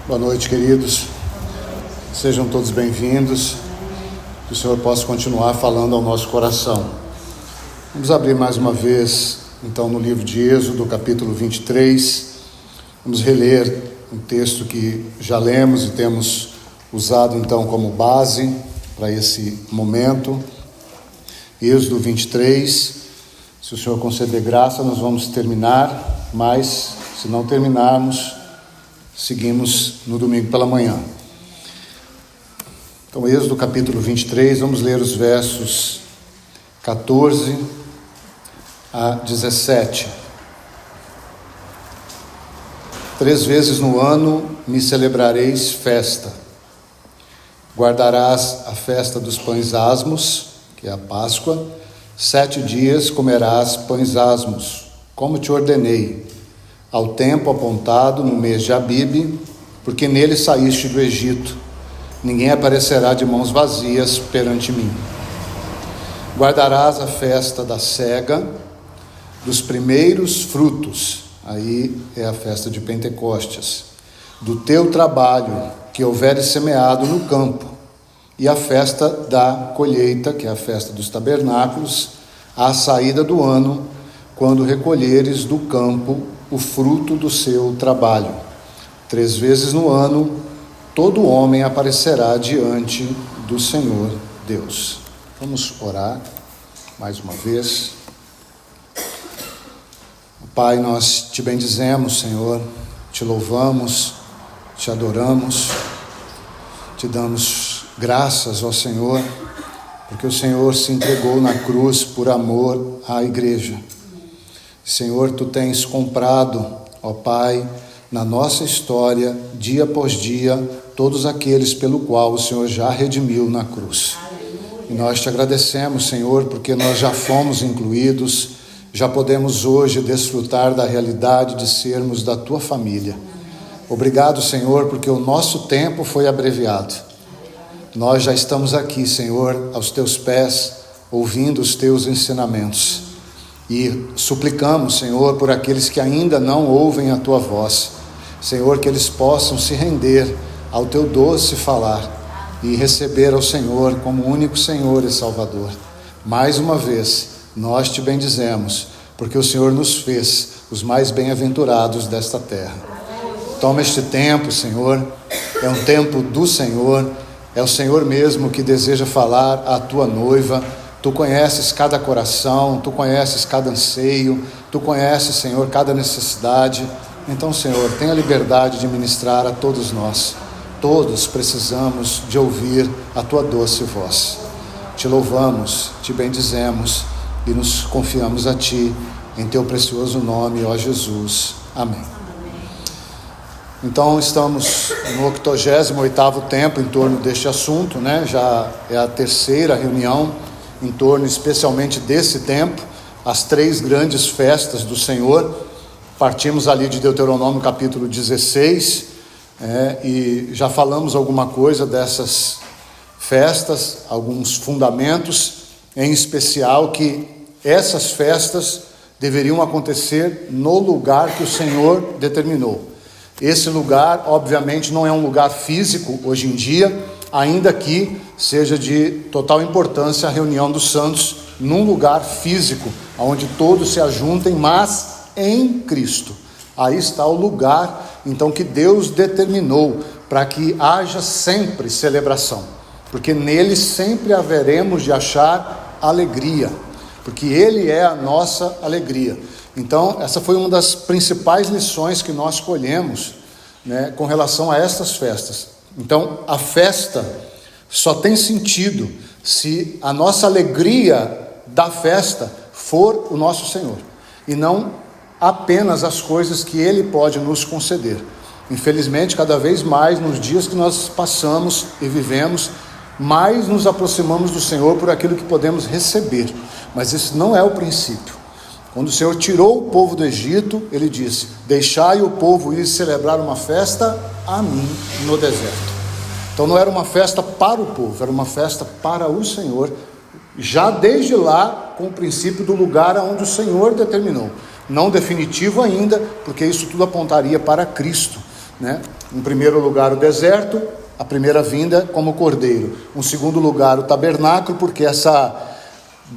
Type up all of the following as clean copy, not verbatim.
Boa noite, queridos. Sejam todos bem-vindos. Que o Senhor possa continuar falando ao nosso coração. Vamos abrir mais uma vez, então, no livro de Êxodo, capítulo 23. Vamos reler um texto que já lemos e temos usado, então, como base para esse momento. Êxodo 23. Se o Senhor conceder graça, nós vamos terminar, mas, se não terminarmos, seguimos no domingo pela manhã. Então, Êxodo capítulo 23, vamos ler os versos 14 a 17. 3 vezes no ano me celebrareis festa. Guardarás a festa dos pães asmos, que é a Páscoa. 7 dias comerás pães asmos, como te ordenei, ao tempo apontado no mês de Abibe, porque nele saíste do Egito. Ninguém aparecerá de mãos vazias perante mim. Guardarás a festa da sega, dos primeiros frutos, aí é a festa de Pentecostes, do teu trabalho que houveres semeado no campo, e a festa da colheita, que é a festa dos tabernáculos, à saída do ano, quando recolheres do campo o fruto do seu trabalho. 3 vezes no ano, todo homem aparecerá diante do Senhor Deus. Vamos orar mais uma vez. Pai, nós te bendizemos, Senhor, te louvamos, te adoramos, te damos graças ao Senhor, porque o Senhor se entregou na cruz por amor à igreja. Senhor, tu tens comprado, ó Pai, na nossa história, dia após dia, todos aqueles pelo qual o Senhor já redimiu na cruz. E nós te agradecemos, Senhor, porque nós já fomos incluídos, já podemos hoje desfrutar da realidade de sermos da tua família. Obrigado, Senhor, porque o nosso tempo foi abreviado. Nós já estamos aqui, Senhor, aos teus pés, ouvindo os teus ensinamentos. E suplicamos, Senhor, por aqueles que ainda não ouvem a tua voz. Senhor, que eles possam se render ao teu doce falar e receber ao Senhor como único Senhor e Salvador. Mais uma vez, nós te bendizemos, porque o Senhor nos fez os mais bem-aventurados desta terra. Toma este tempo, Senhor, é um tempo do Senhor, é o Senhor mesmo que deseja falar à tua noiva. Tu conheces cada coração, tu conheces cada anseio, tu conheces, Senhor, cada necessidade. Então, Senhor, tenha liberdade de ministrar a todos nós. Todos precisamos de ouvir a tua doce voz. Te louvamos, te bendizemos e nos confiamos a ti, em teu precioso nome, ó Jesus. Amém. Então, estamos no 88º tempo em torno deste assunto, né? Já é a 3ª reunião em torno especialmente desse tempo, as 3 grandes festas do Senhor. Partimos ali de Deuteronômio capítulo 16, e já falamos alguma coisa dessas festas, alguns fundamentos, em especial que essas festas deveriam acontecer no lugar que o Senhor determinou. Esse lugar, obviamente, não é um lugar físico hoje em dia, ainda que seja de total importância a reunião dos santos num lugar físico, onde todos se ajuntem, mas em Cristo. Aí está o lugar, então, que Deus determinou para que haja sempre celebração, porque nele sempre haveremos de achar alegria, porque Ele é a nossa alegria. Então, essa foi uma das principais lições que nós colhemos, né, com relação a estas festas. Então, a festa só tem sentido se a nossa alegria da festa for o nosso Senhor, e não apenas as coisas que Ele pode nos conceder. Infelizmente, cada vez mais nos dias que nós passamos e vivemos, mais nos aproximamos do Senhor por aquilo que podemos receber, mas isso não é o princípio. Quando o Senhor tirou o povo do Egito, Ele disse: deixai o povo ir celebrar uma festa a mim no deserto. Então não era uma festa para o povo, era uma festa para o Senhor, já desde lá, com o princípio do lugar onde o Senhor determinou. Não definitivo ainda, porque isso tudo apontaria para Cristo, né? Em primeiro lugar o deserto, a primeira vinda como cordeiro. Em segundo lugar o tabernáculo, porque essa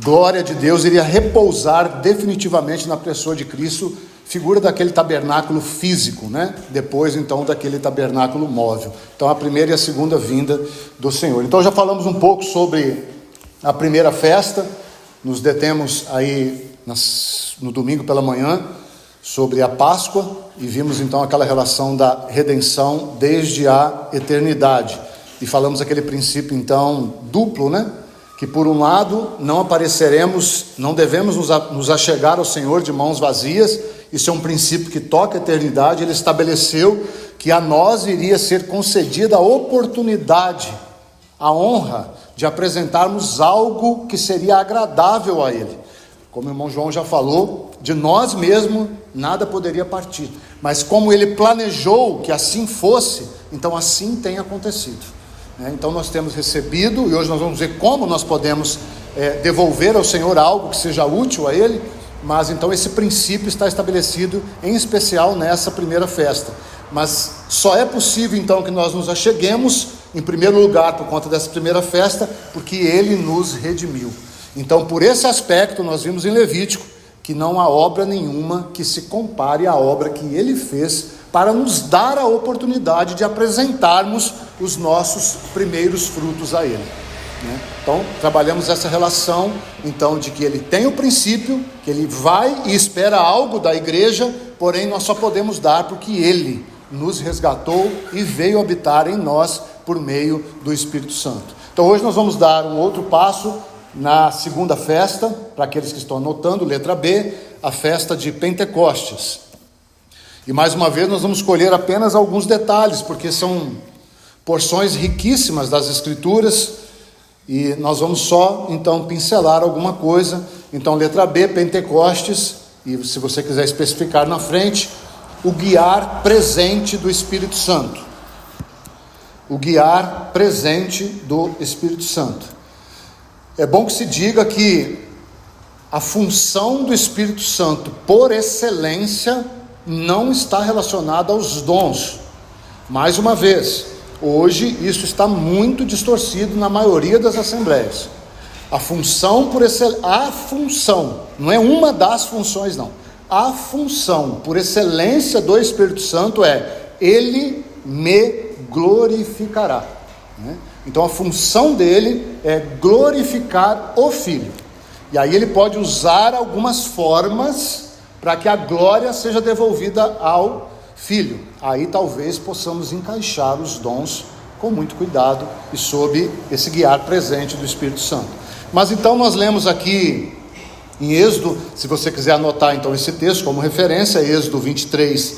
glória de Deus iria repousar definitivamente na pessoa de Cristo, figura daquele tabernáculo físico, né? Depois então daquele tabernáculo móvel. Então a primeira e a segunda vinda do Senhor. Então já falamos um pouco sobre a primeira festa, nos detemos aí no domingo pela manhã sobre a Páscoa e vimos então aquela relação da redenção desde a eternidade. E falamos aquele princípio então duplo, né? Que por um lado não apareceremos, não devemos nos achegar ao Senhor de mãos vazias. Isso é um princípio que toca a eternidade. Ele estabeleceu que a nós iria ser concedida a oportunidade, a honra de apresentarmos algo que seria agradável a Ele. Como o irmão João já falou, de nós mesmos nada poderia partir, mas como Ele planejou que assim fosse, então assim tem acontecido. Então nós temos recebido, e hoje nós vamos ver como nós podemos devolver ao Senhor algo que seja útil a Ele, mas então esse princípio está estabelecido em especial nessa primeira festa. Mas só é possível então que nós nos acheguemos, em primeiro lugar por conta dessa primeira festa, porque Ele nos redimiu. Então por esse aspecto nós vimos em Levítico que não há obra nenhuma que se compare à obra que Ele fez para nos dar a oportunidade de apresentarmos os nossos primeiros frutos a Ele, né? Então trabalhamos essa relação então de que Ele tem o princípio, que Ele vai e espera algo da igreja, porém nós só podemos dar porque Ele nos resgatou e veio habitar em nós por meio do Espírito Santo. Então hoje nós vamos dar um outro passo na segunda festa, para aqueles que estão anotando, letra B, a festa de Pentecostes. E mais uma vez nós vamos escolher apenas alguns detalhes, porque são porções riquíssimas das Escrituras, e nós vamos só então pincelar alguma coisa. Então letra B, Pentecostes, e se você quiser especificar na frente, o guiar presente do Espírito Santo. O guiar presente do Espírito Santo. É bom que se diga que a função do Espírito Santo, por excelência, não está relacionada aos dons. Mais uma vez, hoje isso está muito distorcido na maioria das assembleias. A função por excelência, a função, não é uma das funções não. A função por excelência do Espírito Santo é: Ele me glorificará, né? Então a função dele é glorificar o Filho. E aí ele pode usar algumas formas para que a glória seja devolvida ao Filho. Aí talvez possamos encaixar os dons com muito cuidado e sob esse guiar presente do Espírito Santo. Mas então nós lemos aqui em Êxodo, se você quiser anotar então esse texto como referência, Êxodo 23,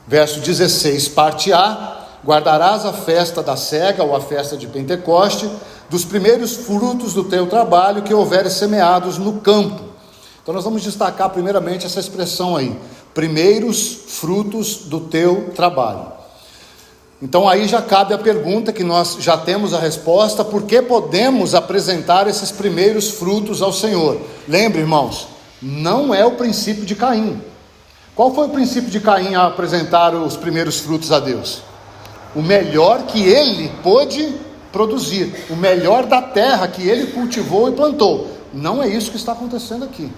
verso 16, parte A: guardarás a festa da cega, ou a festa de Pentecoste, dos primeiros frutos do teu trabalho que houveres semeados no campo. Então nós vamos destacar primeiramente essa expressão aí: primeiros frutos do teu trabalho. Então aí já cabe a pergunta, que nós já temos a resposta: por que podemos apresentar esses primeiros frutos ao Senhor? Lembre, irmãos, não é o princípio de Caim. Qual foi o princípio de Caim a apresentar os primeiros frutos a Deus? O melhor que ele pôde produzir, o melhor da terra que ele cultivou e plantou. Não é isso que está acontecendo aqui.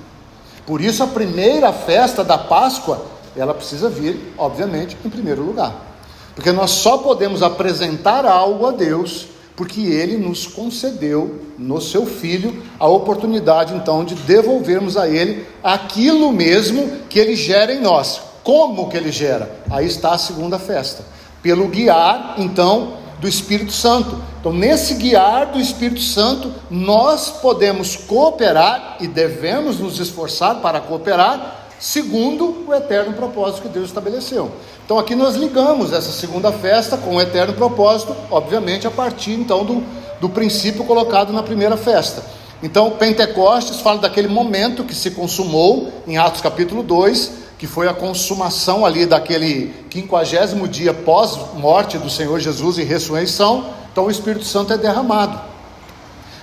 Por isso a primeira festa da Páscoa, ela precisa vir, obviamente, em primeiro lugar. Porque nós só podemos apresentar algo a Deus porque Ele nos concedeu, no Seu Filho, a oportunidade então de devolvermos a Ele aquilo mesmo que Ele gera em nós. Como que Ele gera? Aí está a segunda festa. Pelo guiar, então, do Espírito Santo. Então, nesse guiar do Espírito Santo, nós podemos cooperar e devemos nos esforçar para cooperar, segundo o eterno propósito que Deus estabeleceu. Então, aqui nós ligamos essa segunda festa com o eterno propósito, obviamente, a partir, então, do princípio colocado na primeira festa. Então, Pentecostes fala daquele momento que se consumou, em Atos capítulo 2, que foi a consumação ali daquele 50º dia pós-morte do Senhor Jesus e ressurreição. Então o Espírito Santo é derramado.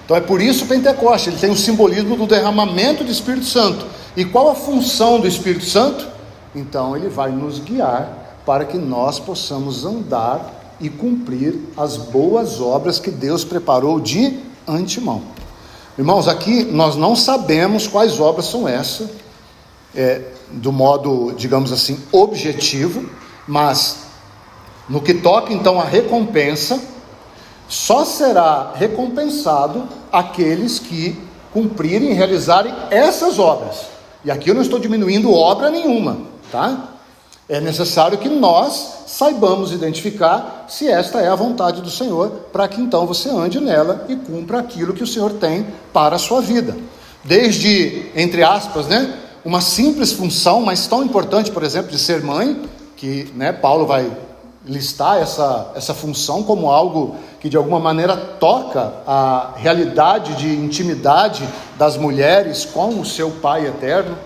Então é por isso o Pentecostes, ele tem o simbolismo do derramamento do Espírito Santo. E qual a função do Espírito Santo? Então ele vai nos guiar para que nós possamos andar e cumprir as boas obras que Deus preparou de antemão. Irmãos, aqui nós não sabemos quais obras são essas, do modo, digamos assim, objetivo, mas no que toca então à recompensa, só será recompensado aqueles que cumprirem e realizarem essas obras. E aqui eu não estou diminuindo obra nenhuma, tá? É necessário que nós saibamos identificar se esta é a vontade do Senhor, para que então você ande nela e cumpra aquilo que o Senhor tem para a sua vida. Desde, entre aspas, uma simples função, mas tão importante, por exemplo, de ser mãe, que Paulo vai listar essa função como algo que de alguma maneira toca a realidade de intimidade das mulheres com o seu Pai eterno.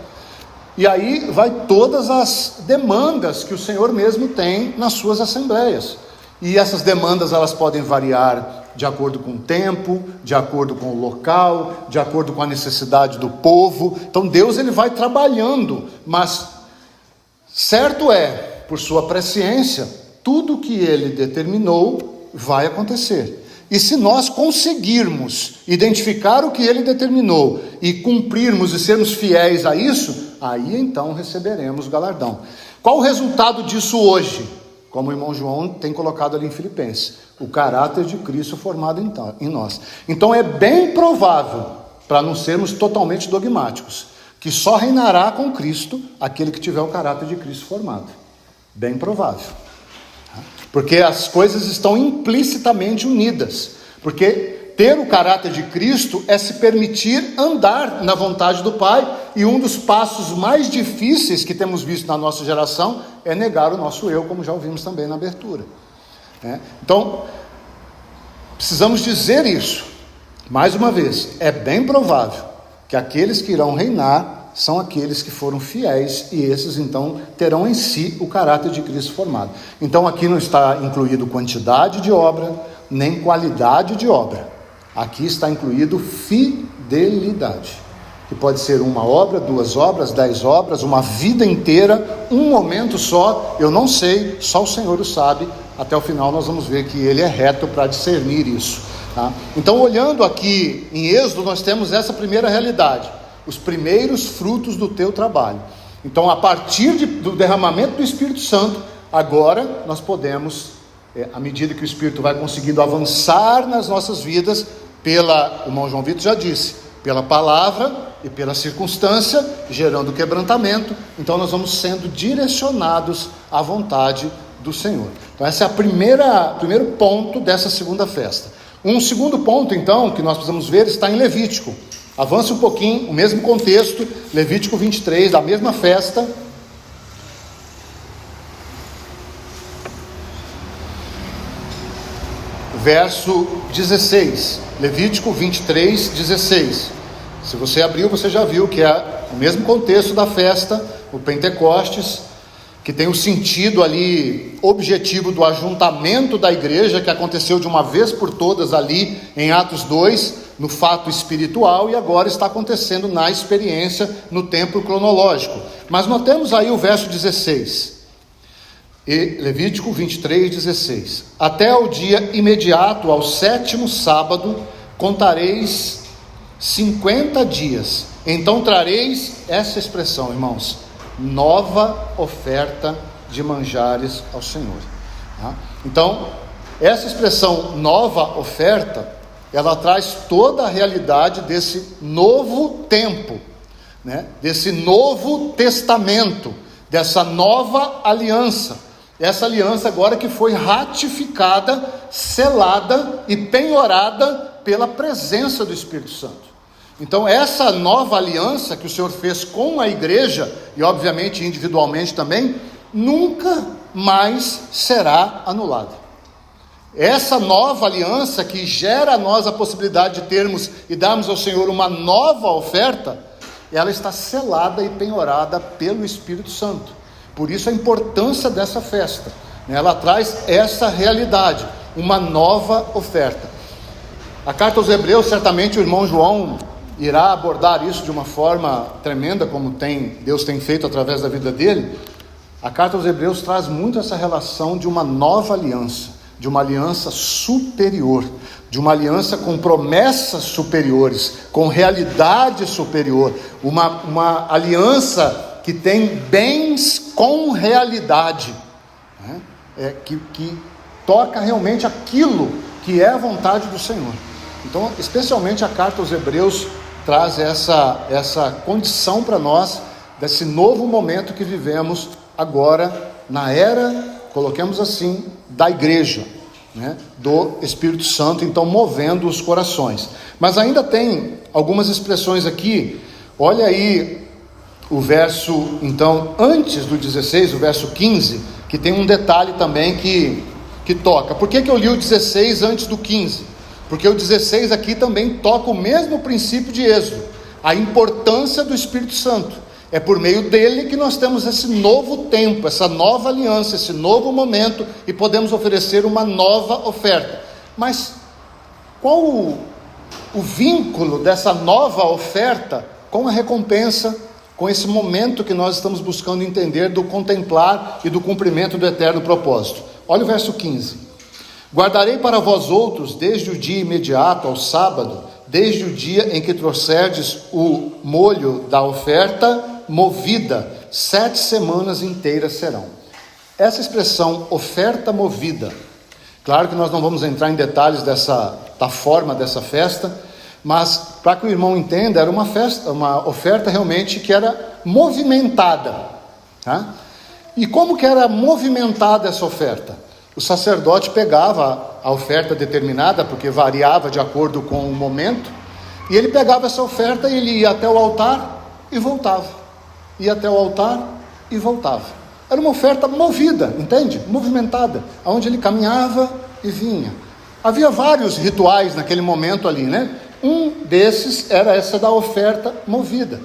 E aí vai todas as demandas que o Senhor mesmo tem nas suas assembleias. E essas demandas elas podem variar de acordo com o tempo, de acordo com o local, de acordo com a necessidade do povo. Então Deus ele vai trabalhando, mas certo é, por sua presciência, tudo que ele determinou vai acontecer. E se nós conseguirmos identificar o que ele determinou e cumprirmos e sermos fiéis a isso, aí então receberemos o galardão. Qual o resultado disso hoje? Como o irmão João tem colocado ali em Filipenses, o caráter de Cristo formado em nós. Então é bem provável, para não sermos totalmente dogmáticos, que só reinará com Cristo aquele que tiver o caráter de Cristo formado. Bem provável. Porque as coisas estão implicitamente unidas. Porque ter o caráter de Cristo é se permitir andar na vontade do Pai. E um dos passos mais difíceis que temos visto na nossa geração é negar o nosso eu, como já ouvimos também na abertura. Então, precisamos dizer isso. Mais uma vez, é bem provável que aqueles que irão reinar são aqueles que foram fiéis, e esses então terão em si o caráter de Cristo formado. Então aqui não está incluído quantidade de obra, nem qualidade de obra. Aqui está incluído fidelidade, que pode ser uma obra, 2 obras, 10 obras, uma vida inteira, um momento só, eu não sei, só o Senhor o sabe. Até o final nós vamos ver que ele é reto para discernir isso, tá? Então, olhando aqui em Êxodo, nós temos essa primeira realidade: os primeiros frutos do teu trabalho. Então, a partir do derramamento do Espírito Santo, agora nós podemos, à medida que o Espírito vai conseguindo avançar nas nossas vidas, o irmão João Vitor já disse, pela palavra e pela circunstância, gerando quebrantamento, então nós vamos sendo direcionados à vontade do Senhor. Então esse é o primeiro ponto dessa segunda festa. Um segundo ponto, então, que nós precisamos ver, está em Levítico. Avance um pouquinho, o mesmo contexto, Levítico 23, da mesma festa. Verso 16, Levítico 23, 16. Se você abriu, você já viu que é o mesmo contexto da festa, o Pentecostes, que tem o sentido ali, objetivo do ajuntamento da igreja, que aconteceu de uma vez por todas ali em Atos 2, no fato espiritual, e agora está acontecendo na experiência, no tempo cronológico. Mas notemos aí o verso 16, Levítico 23, 16. Até o dia imediato ao 7º sábado, contareis 50 dias, então trareis essa expressão, irmãos: nova oferta de manjares ao Senhor. Então, essa expressão nova oferta, ela traz toda a realidade desse novo tempo, desse novo testamento, dessa nova aliança. Essa aliança agora que foi ratificada, selada e penhorada pela presença do Espírito Santo. Então essa nova aliança que o Senhor fez com a igreja, e obviamente individualmente também, nunca mais será anulada. Essa nova aliança que gera a nós a possibilidade de termos e darmos ao Senhor uma nova oferta, ela está selada e penhorada pelo Espírito Santo. Por isso a importância dessa festa, ela traz essa realidade, uma nova oferta. A carta aos Hebreus, certamente o irmão João irá abordar isso de uma forma tremenda, como Deus tem feito através da vida dele, A carta aos Hebreus traz muito essa relação de uma nova aliança, de uma aliança superior, de uma aliança com promessas superiores, com realidade superior, uma aliança que tem bens com realidade, né? Que toca realmente aquilo que é a vontade do Senhor. Então, especialmente a carta aos Hebreus traz essa condição para nós, desse novo momento que vivemos agora, na era, coloquemos assim, da igreja, né? Do Espírito Santo, então movendo os corações. Mas ainda tem algumas expressões aqui. Olha aí o verso, então, antes do 16, o verso 15, que tem um detalhe também que toca. Por que eu li o 16 antes do 15? Porque o 16 aqui também toca o mesmo princípio de Êxodo, a importância do Espírito Santo. É por meio dele que nós temos esse novo tempo, essa nova aliança, esse novo momento, e podemos oferecer uma nova oferta. Mas qual o vínculo dessa nova oferta com a recompensa, com esse momento que nós estamos buscando entender do contemplar e do cumprimento do eterno propósito? Olha o verso 15. Guardarei para vós outros, desde o dia imediato ao sábado, desde o dia em que trouxerdes o molho da oferta movida, 7 semanas inteiras serão. Essa expressão, oferta movida, claro que nós não vamos entrar em detalhes da forma dessa festa, mas para que o irmão entenda, era uma oferta realmente que era movimentada, tá? E como que era movimentada essa oferta? O sacerdote pegava a oferta determinada, porque variava de acordo com o momento, e ele pegava essa oferta e ele ia até o altar e voltava, ia até o altar e voltava. Era uma oferta movida, entende? Movimentada, onde ele caminhava e vinha. Havia vários rituais naquele momento ali, né? Um desses era essa da oferta movida.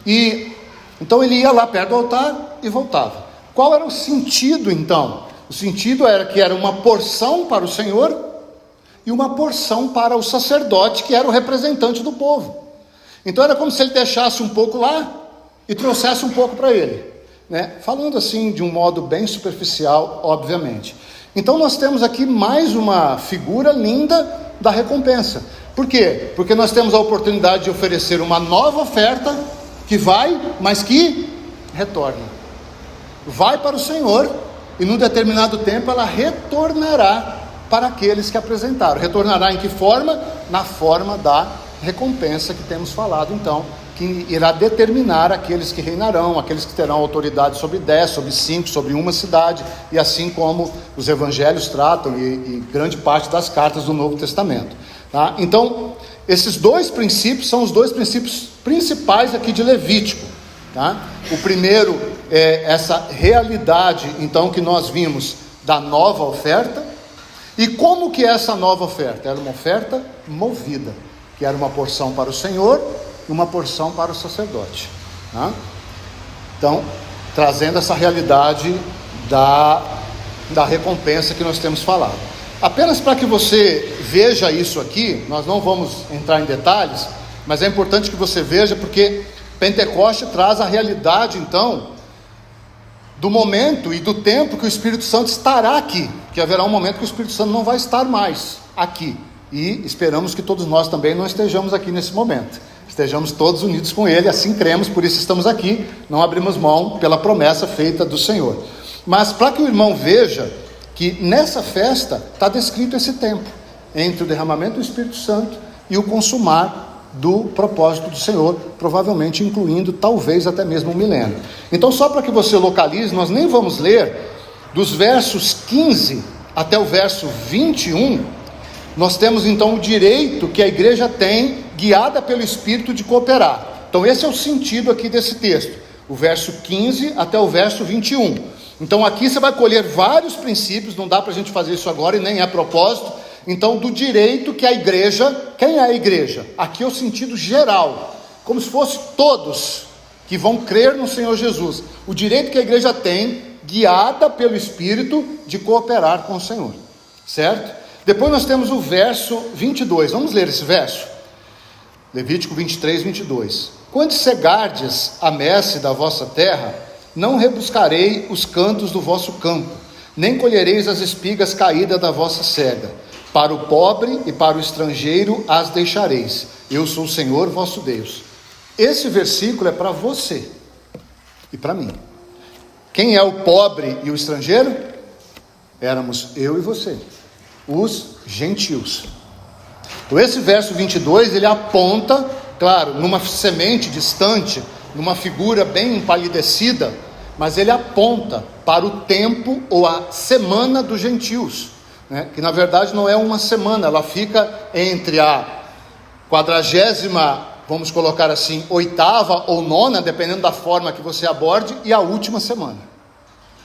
E então ele ia lá perto do altar e voltava. Qual era o sentido então? O sentido era que era uma porção para o Senhor e uma porção para o sacerdote, que era o representante do povo. Então era como se ele deixasse um pouco lá e trouxesse um pouco para ele, né? Falando assim de um modo bem superficial, obviamente. Então nós temos aqui mais uma figura linda da recompensa. Por quê? Porque nós temos a oportunidade de oferecer uma nova oferta que vai, mas que retorna. Vai para o Senhor e num determinado tempo ela retornará para aqueles que apresentaram. Retornará em que forma? Na forma da recompensa que temos falado então, que irá determinar aqueles que reinarão, aqueles que terão autoridade sobre 10, sobre 5, sobre uma cidade, e assim como os evangelhos tratam e grande parte das cartas do Novo Testamento, tá? Então, esses dois princípios são os dois princípios principais aqui de Levítico, tá? O primeiro é essa realidade, então, que nós vimos da nova oferta. E como que é essa nova oferta? Era uma oferta movida, que era uma porção para o Senhor e uma porção para o sacerdote, tá? Então, trazendo essa realidade da recompensa que nós temos falado. Apenas para que você veja isso aqui, nós não vamos entrar em detalhes, mas é importante que você veja, porque Pentecoste traz a realidade, então, do momento e do tempo que o Espírito Santo estará aqui, que haverá um momento que o Espírito Santo não vai estar mais aqui, e esperamos que todos nós também não estejamos aqui nesse momento, estejamos todos unidos com Ele, assim cremos, por isso estamos aqui, não abrimos mão pela promessa feita do Senhor. Mas para que o irmão veja que nessa festa está descrito esse tempo, entre o derramamento do Espírito Santo e o consumar do propósito do Senhor, provavelmente incluindo talvez até mesmo um milênio. Então, só para que você localize, nós nem vamos ler dos versos 15 até o verso 21, nós temos então o direito que a igreja tem, guiada pelo Espírito, de cooperar. Então esse é o sentido aqui desse texto, o verso 15 até o verso 21. Então aqui você vai colher vários princípios, não dá para a gente fazer isso agora e nem é propósito, então do direito que a igreja, quem é a igreja? Aqui é o sentido geral, como se fosse todos que vão crer no Senhor Jesus, o direito que a igreja tem, guiada pelo Espírito, de cooperar com o Senhor, certo? Depois nós temos o verso 22, vamos ler esse verso, Levítico 23, 22. Quando cegardes a messe da vossa terra, não rebuscarei os cantos do vosso campo, nem colhereis as espigas caídas da vossa cega. Para o pobre e para o estrangeiro as deixareis. Eu sou o Senhor vosso Deus. Esse versículo é para você e para mim. Quem é o pobre e o estrangeiro? Éramos eu e você, os gentios. Então esse verso 22, ele aponta, claro, numa semente distante, numa figura bem empalidecida, mas ele aponta para o tempo ou a semana dos gentios, né? Que na verdade não é uma semana, ela fica entre a 40ª, vamos colocar assim, 8ª ou 9ª, dependendo da forma que você aborde, e a última semana,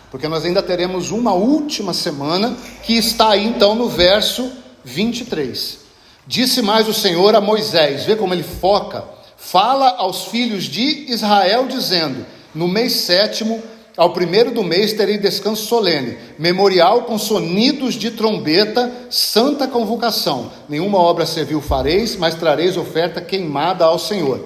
porque nós ainda teremos uma última semana, que está aí então no verso 23. Disse mais o Senhor a Moisés, vê como ele foca: fala aos filhos de Israel, dizendo: no mês 7º, ao 1º do mês, terei descanso solene, memorial com sonidos de trombeta, santa convocação. Nenhuma obra servil fareis, mas trareis oferta queimada ao Senhor.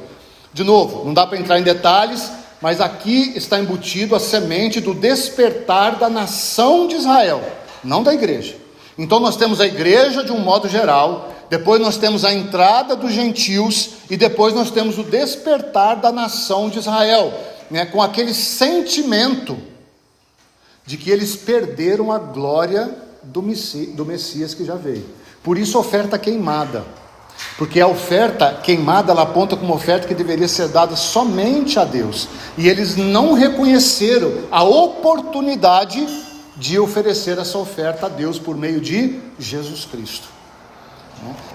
De novo, não dá para entrar em detalhes, mas aqui está embutido a semente do despertar da nação de Israel, não da igreja. Então nós temos a igreja de um modo geral, depois nós temos a entrada dos gentios, e depois nós temos o despertar da nação de Israel, né, com aquele sentimento de que eles perderam a glória do Messias que já veio. Por isso oferta queimada, porque a oferta queimada, ela aponta como uma oferta que deveria ser dada somente a Deus, e eles não reconheceram a oportunidade de oferecer essa oferta a Deus por meio de Jesus Cristo.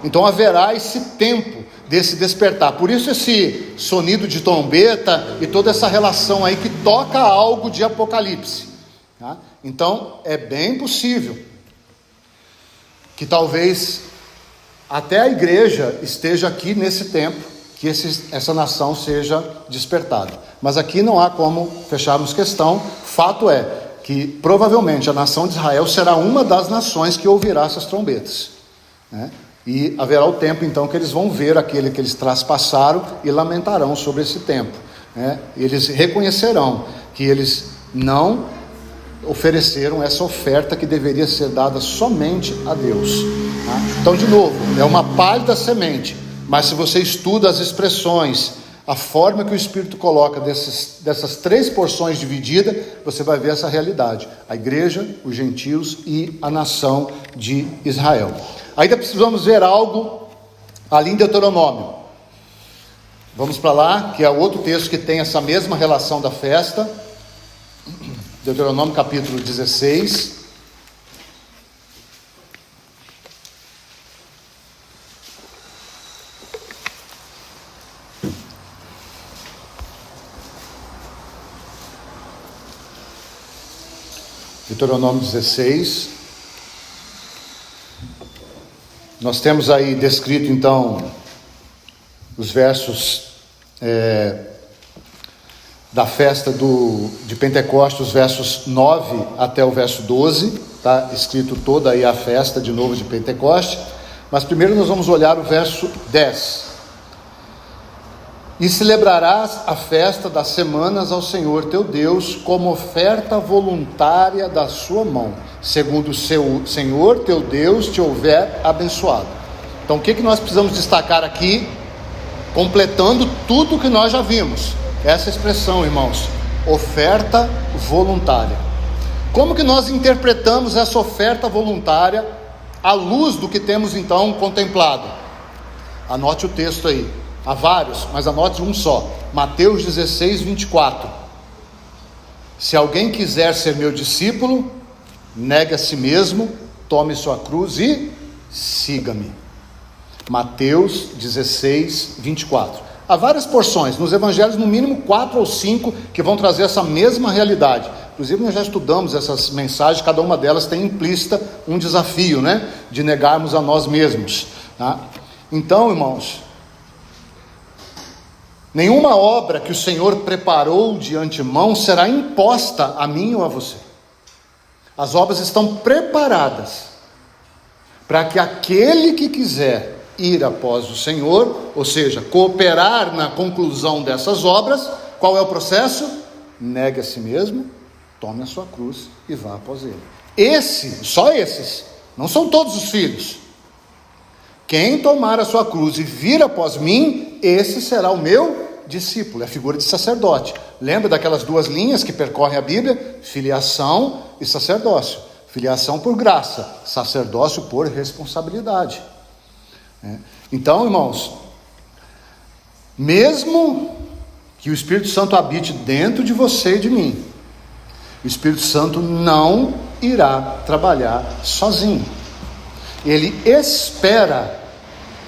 Então haverá esse tempo desse despertar. Por isso esse sonido de trombeta e toda essa relação aí que toca algo de Apocalipse, tá? Então é bem possível que talvez até a igreja esteja aqui nesse tempo, que essa nação seja despertada. Mas aqui não há como fecharmos questão. Fato é que provavelmente a nação de Israel será uma das nações que ouvirá essas trombetas, né? E haverá o tempo então que eles vão ver aquele que eles traspassaram e lamentarão sobre esse tempo, né? Eles reconhecerão que eles não ofereceram essa oferta que deveria ser dada somente a Deus, tá? Então, de novo, é uma pálida semente, mas se você estuda as expressões, a forma que o Espírito coloca dessas 3 porções divididas, você vai ver essa realidade: a igreja, os gentios e a nação de Israel. Ainda precisamos ver algo ali em Deuteronômio. Vamos para lá, que é outro texto que tem essa mesma relação da festa. Deuteronômio capítulo 16. Deuteronômio 16. Nós temos aí descrito então os versos da festa de Pentecostes, os versos 9 até o verso 12, está escrito toda aí a festa de novo de Pentecostes, mas primeiro nós vamos olhar o verso 10. E celebrarás a festa das semanas ao Senhor teu Deus, como oferta voluntária da sua mão, segundo o seu Senhor teu Deus te houver abençoado. Então o que nós precisamos destacar aqui, completando tudo que nós já vimos? Essa expressão, irmãos, oferta voluntária. Como que nós interpretamos essa oferta voluntária à luz do que temos então contemplado? Anote o texto aí. Há vários, mas anote um só. Mateus 16, 24. Se alguém quiser ser meu discípulo, negue a si mesmo, tome sua cruz e siga-me. Mateus 16, 24. Há várias porções, nos evangelhos no mínimo 4 ou 5 que vão trazer essa mesma realidade. Inclusive nós já estudamos essas mensagens, cada uma delas tem implícita um desafio, né? De negarmos a nós mesmos, tá? Então, irmãos, nenhuma obra que o Senhor preparou de antemão será imposta a mim ou a você. As obras estão preparadas para que aquele que quiser ir após o Senhor, ou seja, cooperar na conclusão dessas obras, qual é o processo? negue a si mesmo, tome a sua cruz e vá após ele. Só esses, não são todos os filhos. Quem tomar a sua cruz e vir após mim, esse será o meu discípulo. É a figura de sacerdote. Lembra daquelas duas linhas que percorrem a Bíblia? Filiação e sacerdócio. Filiação por graça, sacerdócio por responsabilidade. Então, irmãos, mesmo que o Espírito Santo habite dentro de você e de mim, o Espírito Santo não irá trabalhar sozinho. Ele espera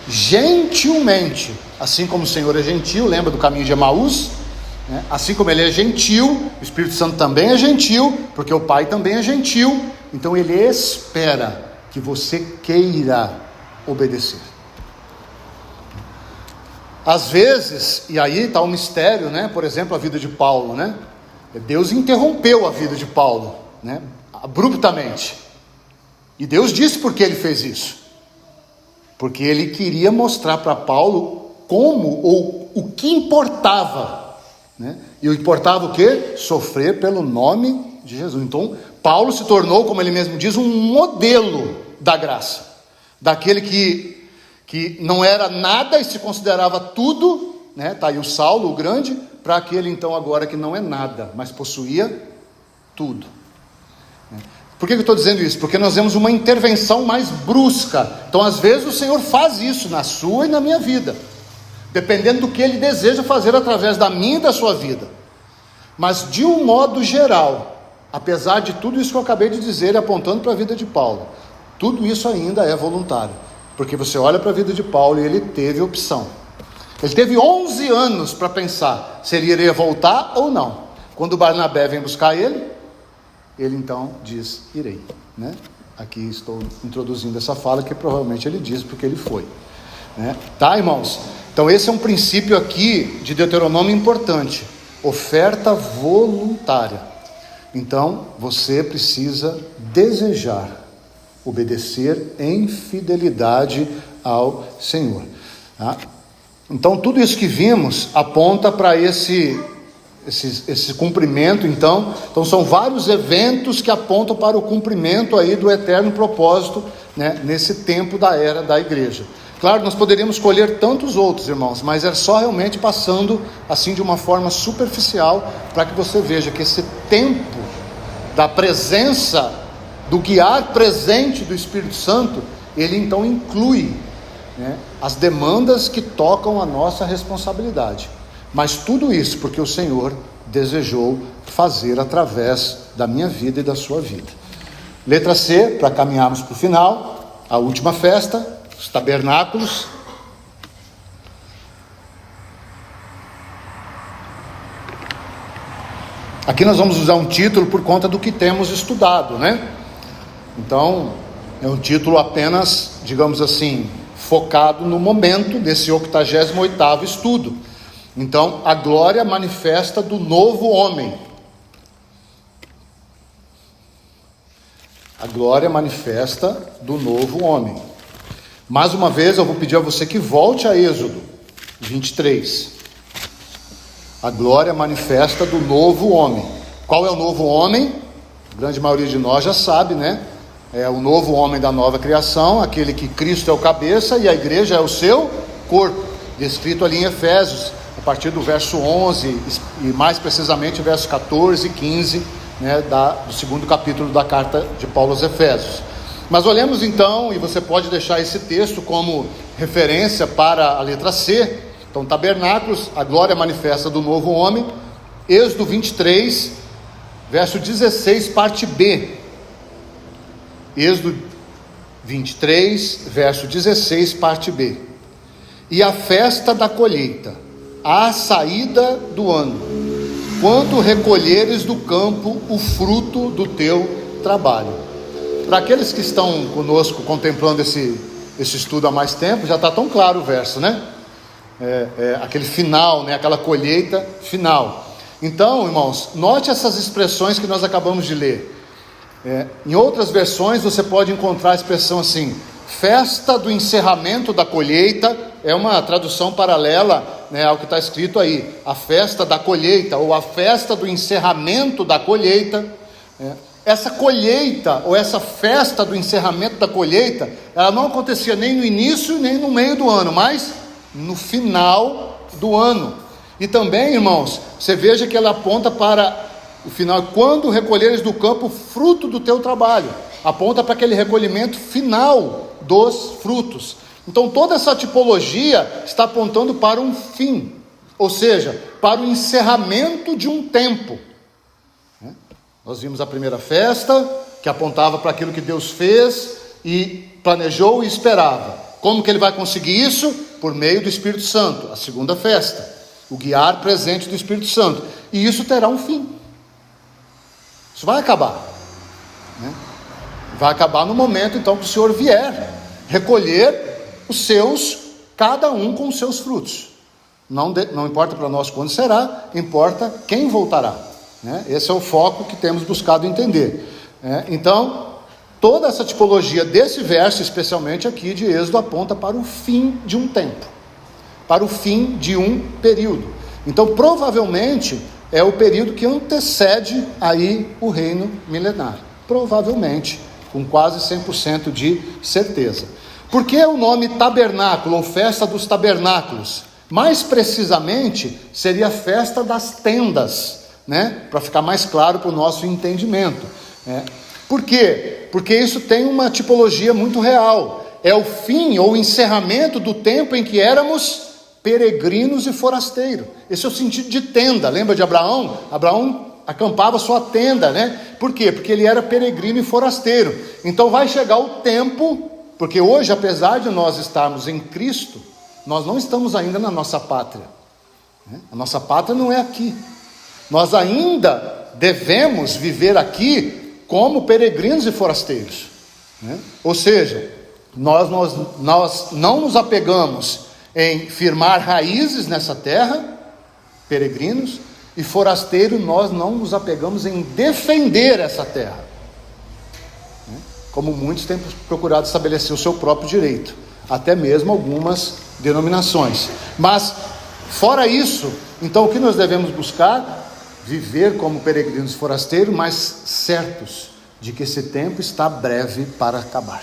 gentilmente, assim como o Senhor é gentil, lembra do caminho de Emaús? Assim como ele é gentil, o Espírito Santo também é gentil, porque o Pai também é gentil. Então ele espera que você queira obedecer. Às vezes, e aí está um mistério, por exemplo, a vida de Paulo, Deus interrompeu a vida de Paulo, abruptamente. E Deus disse por que ele fez isso. Porque ele queria mostrar para Paulo como ou o que importava. E o importava o quê? Sofrer pelo nome de Jesus. Então, Paulo se tornou, como ele mesmo diz, um modelo da graça. Daquele que não era nada e se considerava tudo, está aí o Saulo, o grande, para aquele então agora que não é nada, mas possuía tudo. Por que eu estou dizendo isso? Porque nós vemos uma intervenção mais brusca. Então às vezes o Senhor faz isso na sua e na minha vida, dependendo do que Ele deseja fazer através da minha e da sua vida. Mas de um modo geral, apesar de tudo isso que eu acabei de dizer, apontando para a vida de Paulo, tudo isso ainda é voluntário. Porque você olha para a vida de Paulo e ele teve opção. Ele teve 11 anos para pensar se ele iria voltar ou não. Quando Barnabé vem buscar ele então diz, irei. Aqui estou introduzindo essa fala que provavelmente ele diz porque ele foi. Tá, irmãos? Então esse é um princípio aqui de Deuteronômio importante. Oferta voluntária. Então você precisa desejar obedecer em fidelidade ao Senhor. Então tudo isso que vimos aponta para esse cumprimento. Então são vários eventos que apontam para o cumprimento aí do eterno propósito, nesse tempo da era da igreja. Claro, nós poderíamos escolher tantos outros, irmãos, mas é só realmente passando assim de uma forma superficial para que você veja que esse tempo da presença, do guiar presente do Espírito Santo, ele então inclui as demandas que tocam a nossa responsabilidade. Mas tudo isso porque o Senhor desejou fazer através da minha vida e da sua vida. Letra C, para caminharmos para o final, a última festa, os tabernáculos. Aqui nós vamos usar um título por conta do que temos estudado, Então, é um título apenas, digamos assim, focado no momento desse 88º estudo. Então, a glória manifesta do novo homem. A glória manifesta do novo homem. Mais uma vez, eu vou pedir a você que volte a Êxodo 23. A glória manifesta do novo homem. Qual é o novo homem? A grande maioria de nós já sabe, É o novo homem da nova criação, aquele que Cristo é o cabeça e a igreja é o seu corpo, descrito ali em Efésios, a partir do verso 11 e mais precisamente versos 14 e 15, do segundo capítulo da carta de Paulo aos Efésios. Mas olhemos então, e você pode deixar esse texto como referência para a letra C. Então, tabernáculos, a glória manifesta do novo homem. Êxodo 23, verso 16, parte B. Êxodo 23, verso 16, parte B. E a festa da colheita, a saída do ano, quando recolheres do campo o fruto do teu trabalho. Para aqueles que estão conosco contemplando esse estudo há mais tempo, já está tão claro o verso, aquele final, aquela colheita final. Então, irmãos, note essas expressões que nós acabamos de ler. Em outras versões você pode encontrar a expressão assim: festa do encerramento da colheita. É uma tradução paralela né, ao que está escrito aí, a festa da colheita, ou a festa do encerramento da colheita. Essa colheita, ou essa festa do encerramento da colheita, ela não acontecia nem no início, nem no meio do ano, mas no final do ano. E também, irmãos, você veja que ela aponta para o final, quando recolheres do campo o fruto do teu trabalho, aponta para aquele recolhimento final dos frutos. Então toda essa tipologia está apontando para um fim, ou seja, para o encerramento de um tempo. Nós vimos a primeira festa, que apontava para aquilo que Deus fez e planejou e esperava. Como que ele vai conseguir isso? Por meio do Espírito Santo. A segunda festa, o guiar presente do Espírito Santo. E isso terá um fim. Isso vai acabar, né? Vai acabar no momento então que o Senhor vier recolher os seus, cada um com os seus frutos. Não importa para nós quando será, importa quem voltará, né? Esse é o foco que temos buscado entender, né? Então, toda essa tipologia desse verso, especialmente aqui de Êxodo, aponta para o fim de um tempo, para o fim de um período. Então, provavelmente, é o período que antecede aí o reino milenar. Provavelmente, com quase 100% de certeza. Por que o nome tabernáculo, ou festa dos tabernáculos? Mais precisamente, seria a festa das tendas, né? Para ficar mais claro para o nosso entendimento, né? Por quê? Porque isso tem uma tipologia muito real. É o fim ou encerramento do tempo em que éramos peregrinos e forasteiros. Esse é o sentido de tenda. Lembra de Abraão? Abraão acampava sua tenda, né? Por quê? Porque ele era peregrino e forasteiro. Então vai chegar o tempo, porque hoje, apesar de nós estarmos em Cristo, nós não estamos ainda na nossa pátria, né? A nossa pátria não é aqui. Nós ainda devemos viver aqui como peregrinos e forasteiros, né? Ou seja, nós não nos apegamos em firmar raízes nessa terra, peregrinos, e forasteiro, nós não nos apegamos em defender essa terra, né? Como muitos têm procurado estabelecer o seu próprio direito, até mesmo algumas denominações. Mas, fora isso, então o que nós devemos buscar? Viver como peregrinos e forasteiros, mas certos de que esse tempo está breve para acabar,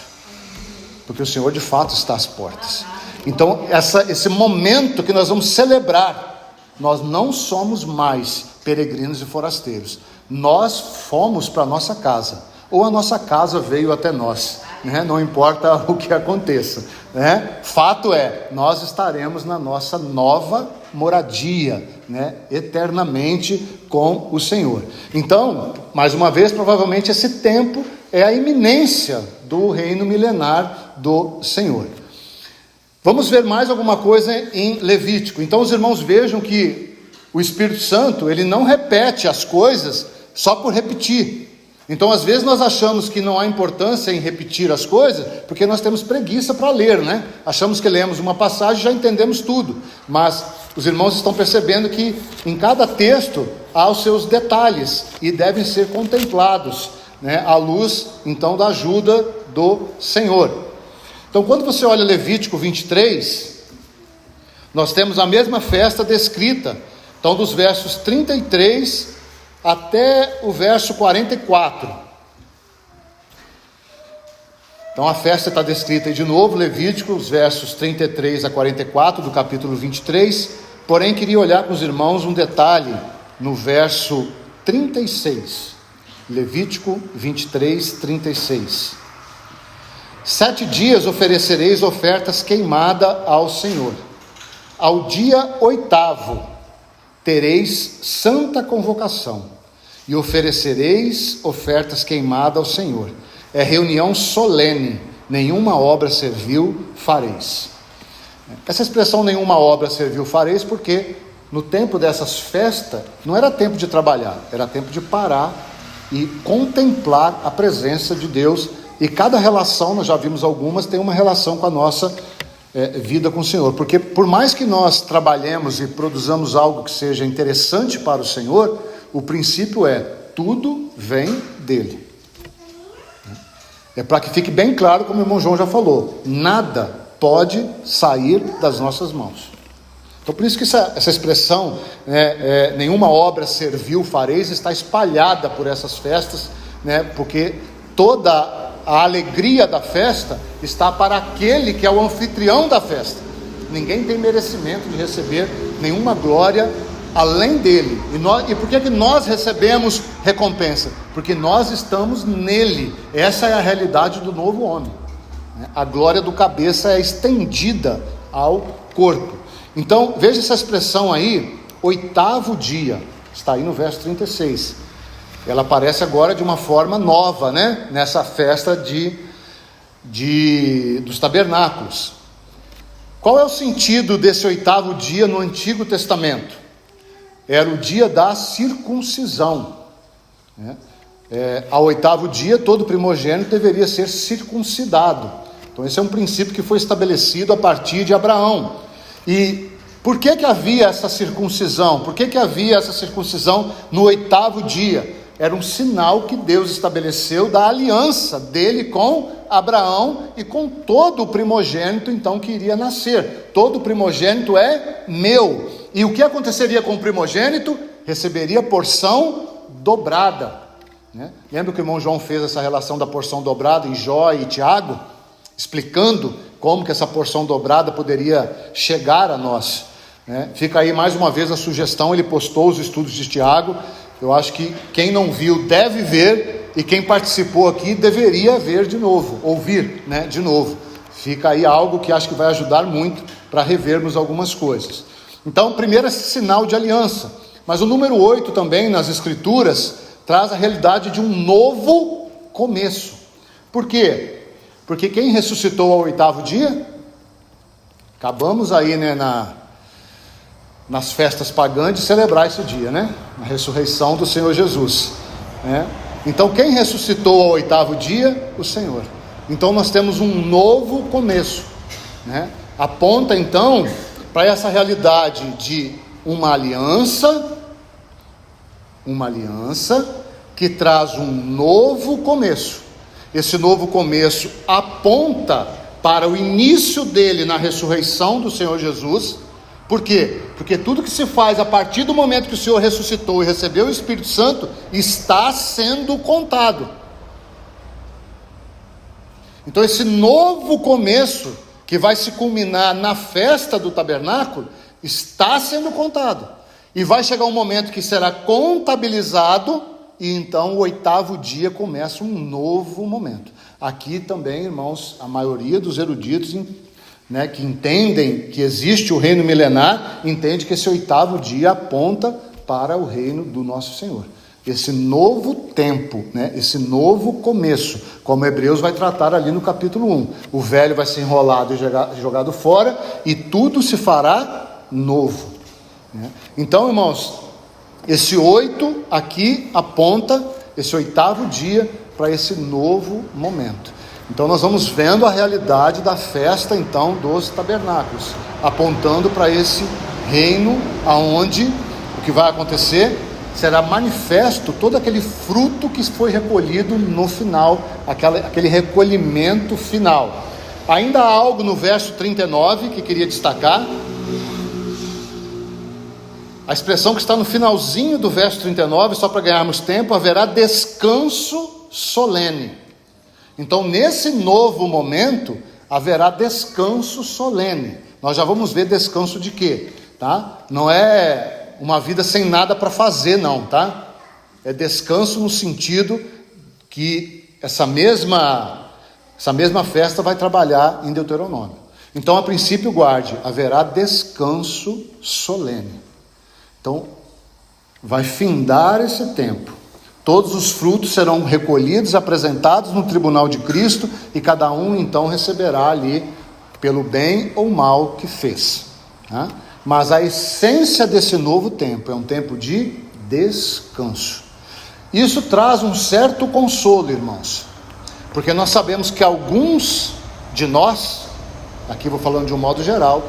porque o Senhor de fato está às portas. Então esse momento que nós vamos celebrar, nós não somos mais peregrinos e forasteiros, nós fomos para a nossa casa, ou a nossa casa veio até nós, né? Não importa o que aconteça, né? Fato é, nós estaremos na nossa nova moradia, né? Eternamente com o Senhor. Então, mais uma vez, provavelmente esse tempo é a iminência do reino milenar do Senhor. Vamos ver mais alguma coisa em Levítico. Então os irmãos vejam que o Espírito Santo, ele não repete as coisas só por repetir. Então às vezes nós achamos que não há importância em repetir as coisas, porque nós temos preguiça para ler, né? Achamos que lemos uma passagem e já entendemos tudo. Mas os irmãos estão percebendo que em cada texto há os seus detalhes e devem ser contemplados, né? À luz então da ajuda do Senhor. Então, quando você olha Levítico 23, nós temos a mesma festa descrita. Então, dos versos 33 até o verso 44. Então, a festa está descrita aí de novo, Levítico, os versos 33 a 44 do capítulo 23. Porém, queria olhar com os irmãos um detalhe no verso 36. Levítico 23, 36. 7 dias oferecereis ofertas queimadas ao Senhor. Ao dia 8º tereis santa convocação e oferecereis ofertas queimadas ao Senhor. É reunião solene, nenhuma obra servil fareis. Essa expressão nenhuma obra servil fareis, porque no tempo dessas festas não era tempo de trabalhar, era tempo de parar e contemplar a presença de Deus. E cada relação, nós já vimos algumas, tem uma relação com a nossa vida com o Senhor. Porque por mais que nós trabalhemos e produzamos algo que seja interessante para o Senhor, o princípio é, tudo vem dele. É para que fique bem claro, como o irmão João já falou, nada pode sair das nossas mãos. Então por isso que essa expressão, nenhuma obra servil fareis, está espalhada por essas festas, né? Porque toda a alegria da festa está para aquele que é o anfitrião da festa. Ninguém tem merecimento de receber nenhuma glória além dele. E por que nós recebemos recompensa? Porque nós estamos nele. Essa é a realidade do novo homem. A glória do cabeça é estendida ao corpo. Então veja essa expressão aí, 8º dia, está aí no verso 36. Ela aparece agora de uma forma nova, né? Nessa festa dos tabernáculos. Qual é o sentido desse 8º dia no Antigo Testamento? Era o dia da circuncisão, né? Ao 8º dia, todo primogênito deveria ser circuncidado. Então esse é um princípio que foi estabelecido a partir de Abraão. E por que havia essa circuncisão? Por que havia essa circuncisão no 8º dia? Era um sinal que Deus estabeleceu da aliança dele com Abraão e com todo o primogênito então que iria nascer. Todo primogênito é meu. E o que aconteceria com o primogênito? Receberia porção dobrada, né? Lembra que o irmão João fez essa relação da porção dobrada em Jó e Tiago, explicando como que essa porção dobrada poderia chegar a nós, né? Fica aí mais uma vez a sugestão, ele postou os estudos de Tiago. Eu acho que quem não viu deve ver, e quem participou aqui deveria ver de novo, ouvir, né, de novo. Fica aí algo que acho que vai ajudar muito para revermos algumas coisas. Então, primeiro esse sinal de aliança. Mas o número 8 também nas Escrituras traz a realidade de um novo começo. Por quê? Porque quem ressuscitou ao 8º dia? Acabamos aí, né, nas festas pagãs de celebrar esse dia, né? A ressurreição do Senhor Jesus, né? Então quem ressuscitou ao 8º dia? O Senhor. Então nós temos um novo começo, né? Aponta então para essa realidade de uma aliança que traz um novo começo. Esse novo começo aponta para o início dele na ressurreição do Senhor Jesus. Por quê? Porque tudo que se faz a partir do momento que o Senhor ressuscitou e recebeu o Espírito Santo está sendo contado. Então esse novo começo, que vai se culminar na festa do tabernáculo, está sendo contado. E vai chegar um momento que será contabilizado, e então o 8º dia começa um novo momento. Aqui também, irmãos, a maioria dos eruditos, né, que entendem que existe o reino milenar, entende que esse 8º dia aponta para o reino do nosso Senhor. Esse novo tempo, né, esse novo começo, como Hebreus vai tratar ali no capítulo 1. O velho vai ser enrolado e jogado fora, e tudo se fará novo, né? Então, irmãos, esse 8 aqui aponta, esse 8º dia, para esse novo momento. Então nós vamos vendo a realidade da festa então dos tabernáculos, apontando para esse reino aonde o que vai acontecer será manifesto todo aquele fruto que foi recolhido no final, aquele recolhimento final. Ainda há algo no verso 39 que queria destacar. A expressão que está no finalzinho do verso 39, só para ganharmos tempo: haverá descanso solene. Então nesse novo momento haverá descanso solene. Nós já vamos ver descanso de quê, tá? Não é uma vida sem nada para fazer, não, tá? É descanso no sentido que essa mesma festa vai trabalhar em Deuteronômio. Então, a princípio, guarde, haverá descanso solene. Então, vai findar esse tempo. Todos os frutos serão recolhidos, apresentados no tribunal de Cristo, e cada um então receberá ali pelo bem ou mal que fez, tá? Mas a essência desse novo tempo é um tempo de descanso. Isso traz um certo consolo, irmãos, porque nós sabemos que alguns de nós, aqui vou falando de um modo geral,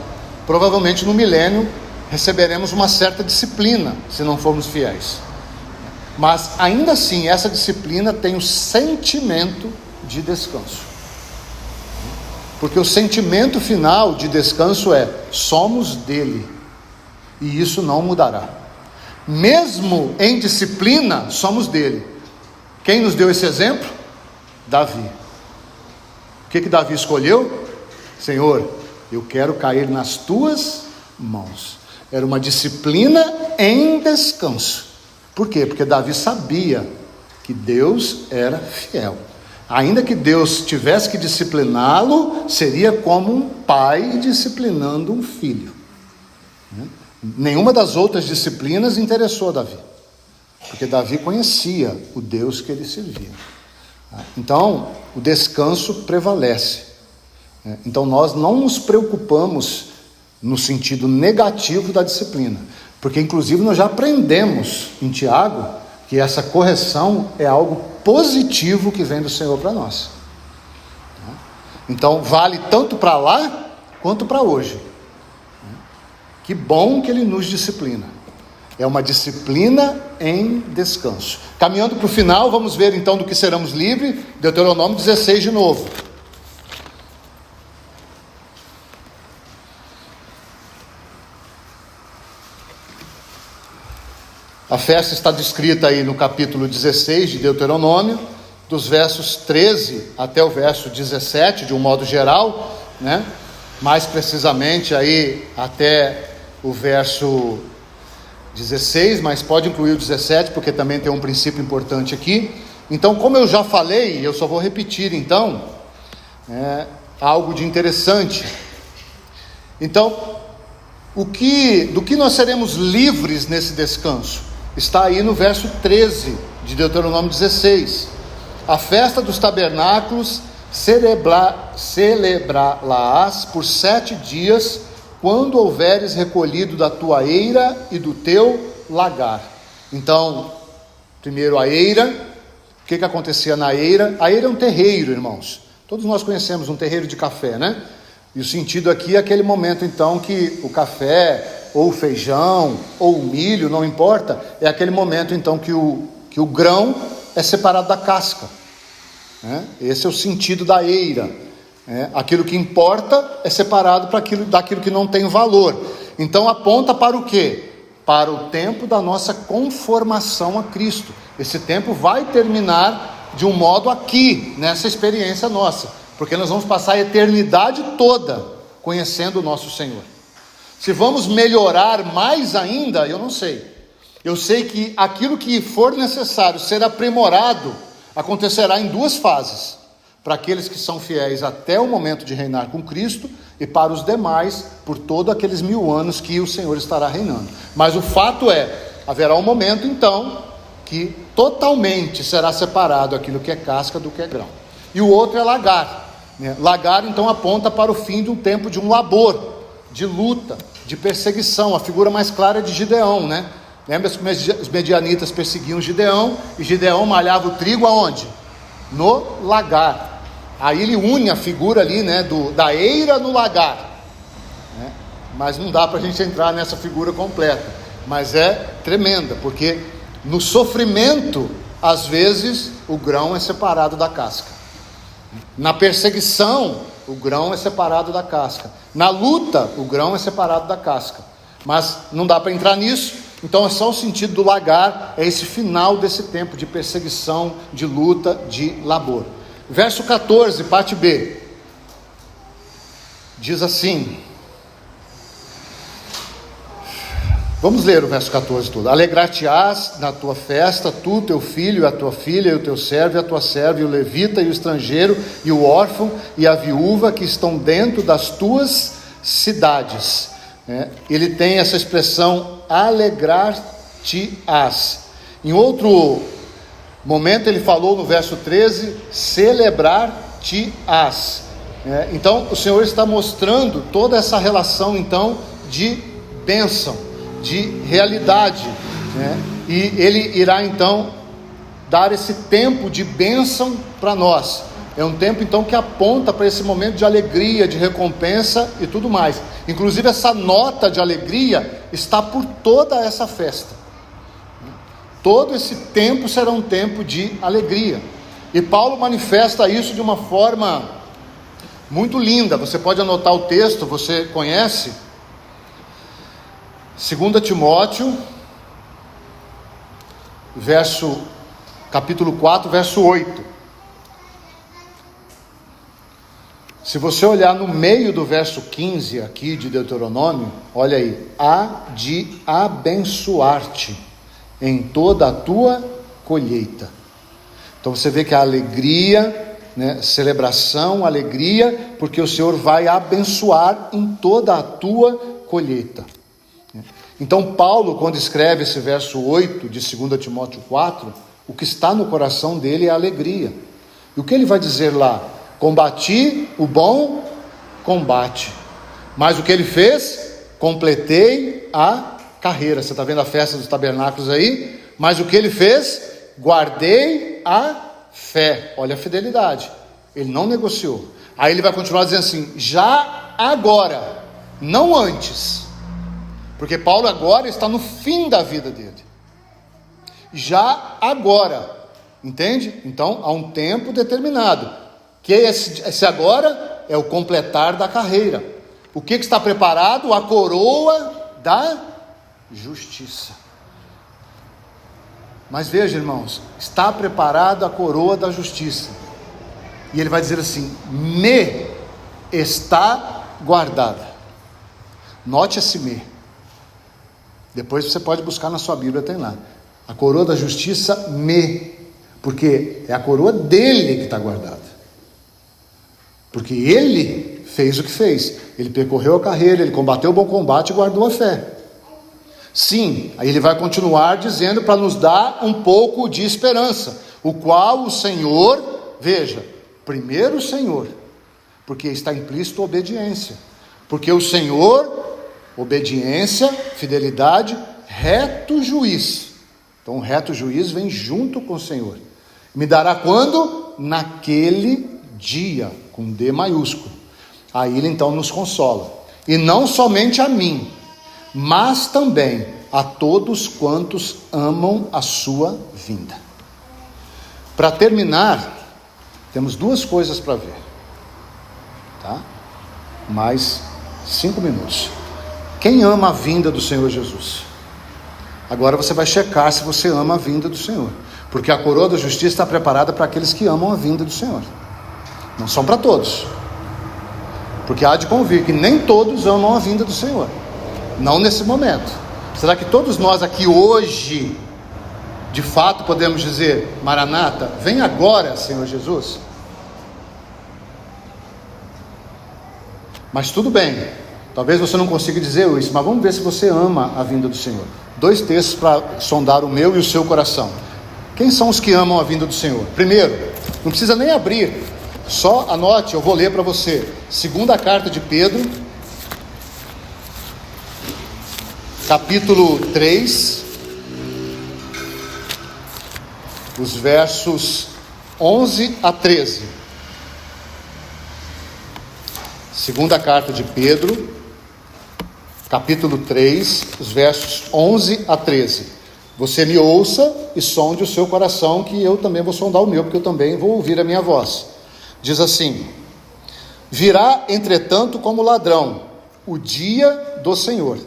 provavelmente no milênio receberemos uma certa disciplina, se não formos fiéis. Mas ainda assim, essa disciplina tem o sentimento de descanso. Porque o sentimento final de descanso é: somos dele, e isso não mudará. Mesmo em disciplina, somos dele. Quem nos deu esse exemplo? Davi. O que Davi escolheu? Senhor, eu quero cair nas tuas mãos. Era uma disciplina em descanso. Por quê? Porque Davi sabia que Deus era fiel. Ainda que Deus tivesse que discipliná-lo, seria como um pai disciplinando um filho. Nenhuma das outras disciplinas interessou a Davi, porque Davi conhecia o Deus que ele servia. Então, o descanso prevalece. Então, nós não nos preocupamos no sentido negativo da disciplina, porque inclusive nós já aprendemos em Tiago que essa correção é algo positivo que vem do Senhor para nós. Então, vale tanto para lá quanto para hoje. Que bom que ele nos disciplina. É uma disciplina em descanso. Caminhando para o final, vamos ver então do que seremos livres. Deuteronômio 16 de novo. A festa está descrita aí no capítulo 16 de Deuteronômio, dos versos 13 até o verso 17, de um modo geral, né? Mais precisamente aí até o verso 16, mas pode incluir o 17, porque também tem um princípio importante aqui. Então, como eu já falei, eu só vou repetir então, algo de interessante. Então, do que nós seremos livres nesse descanso? Está aí no verso 13 de Deuteronômio 16. A festa dos tabernáculos celebrá-la-ás por 7 dias, quando houveres recolhido da tua eira e do teu lagar. Então, primeiro a eira. O que acontecia na eira? A eira é um terreiro, irmãos. Todos nós conhecemos um terreiro de café, né? E o sentido aqui é aquele momento então que o café, ou o feijão, ou o milho, não importa, é aquele momento então que o grão é separado da casca. Esse é o sentido da eira. Aquilo que importa é separado daquilo que não tem valor. Então aponta para o quê? Para o tempo da nossa conformação a Cristo. Esse tempo vai terminar de um modo aqui, nessa experiência nossa, porque nós vamos passar a eternidade toda conhecendo o nosso Senhor. Se vamos melhorar mais ainda, eu não sei. Eu sei que aquilo que for necessário ser aprimorado acontecerá em 2 fases: para aqueles que são fiéis até o momento de reinar com Cristo, e para os demais, por todos aqueles 1000 anos que o Senhor estará reinando. Mas o fato é, haverá um momento então, que totalmente será separado aquilo que é casca do que é grão. E o outro é lagar. Lagar então aponta para o fim de um tempo de um labor, de luta, de perseguição. A figura mais clara é de Gideão, né? Lembra que os medianitas perseguiam Gideão, e Gideão malhava o trigo aonde? No lagar. Aí ele une a figura ali, né, da eira no lagar, né? Mas não dá para a gente entrar nessa figura completa, mas é tremenda, porque no sofrimento, às vezes, o grão é separado da casca. Na perseguição, o grão é separado da casca. Na luta, o grão é separado da casca. Mas não dá para entrar nisso. Então é só o sentido do lagar, é esse final desse tempo de perseguição, de luta, de labor. Verso 14, parte B, diz assim, vamos ler o verso 14 todo. Alegrar-te-ás na tua festa, tu, teu filho, a tua filha, e o teu servo, e a tua serva, e o levita, e o estrangeiro, e o órfão, e a viúva, que estão dentro das tuas cidades. Ele tem essa expressão, alegrar-te-ás. Em outro momento ele falou no verso 13, celebrar-te-ás. Então o Senhor está mostrando toda essa relação então de bênção, de realidade, né? E ele irá então dar esse tempo de bênção para nós. É um tempo então que aponta para esse momento de alegria, de recompensa e tudo mais. Inclusive essa nota de alegria está por toda essa festa. Todo esse tempo será um tempo de alegria. E Paulo manifesta isso de uma forma muito linda. Você pode anotar o texto, você conhece. 2 Timóteo, capítulo 4, verso 8. Se você olhar no meio do verso 15 aqui de Deuteronômio, olha aí, há de abençoar-te em toda a tua colheita. Então você vê que a alegria, né, celebração, alegria, porque o Senhor vai abençoar em toda a tua colheita. Então Paulo, quando escreve esse verso 8 de 2 Timóteo 4, o que está no coração dele é alegria. E o que ele vai dizer lá? Combati o bom combate. Mas o que ele fez? Completei a carreira. Você está vendo a festa dos tabernáculos aí? Mas o que ele fez? Guardei a fé. Olha a fidelidade. Ele não negociou. Aí ele vai continuar dizendo assim: já agora, não antes. Porque Paulo agora está no fim da vida dele. Já agora. Entende? Então, há um tempo determinado. Que esse agora é o completar da carreira. O que está preparado? A coroa da justiça. Mas veja, irmãos, está preparado a coroa da justiça. E ele vai dizer assim: me está guardada. Note esse me. Depois você pode buscar na sua Bíblia, tem lá. A coroa da justiça me. Porque é a coroa dele que está guardada. Porque ele fez o que fez. Ele percorreu a carreira, ele combateu o bom combate e guardou a fé. Sim, aí ele vai continuar dizendo para nos dar um pouco de esperança, o qual o Senhor, veja, primeiro o Senhor, porque está implícito obediência, porque o Senhor, obediência, fidelidade, reto juiz. Então o reto juiz vem junto com o Senhor. Me dará quando? Naquele dia, com D maiúsculo. Aí ele então nos consola, e não somente a mim, mas também a todos quantos amam a sua vinda. Para terminar, temos duas coisas para ver, tá? Mais 5 minutos. Quem ama a vinda do Senhor Jesus? Agora você vai checar se você ama a vinda do Senhor, porque a coroa da justiça está preparada para aqueles que amam a vinda do Senhor. Não são para todos, porque há de convir que nem todos amam a vinda do Senhor. Não nesse momento. Será que todos nós aqui hoje, de fato, podemos dizer: Maranata, vem agora, Senhor Jesus? Mas tudo bem, talvez você não consiga dizer isso, mas vamos ver se você ama a vinda do Senhor. 2 textos para sondar o meu e o seu coração. Quem são os que amam a vinda do Senhor? Primeiro, não precisa nem abrir, só anote, eu vou ler para você. Segunda carta de Pedro, capítulo 3, os versos 11 a 13. Segunda carta de Pedro, capítulo 3, os versos 11 a 13. Você me ouça e sonde o seu coração, que eu também vou sondar o meu, porque eu também vou ouvir a minha voz. Diz assim: virá, entretanto, como ladrão o dia do Senhor,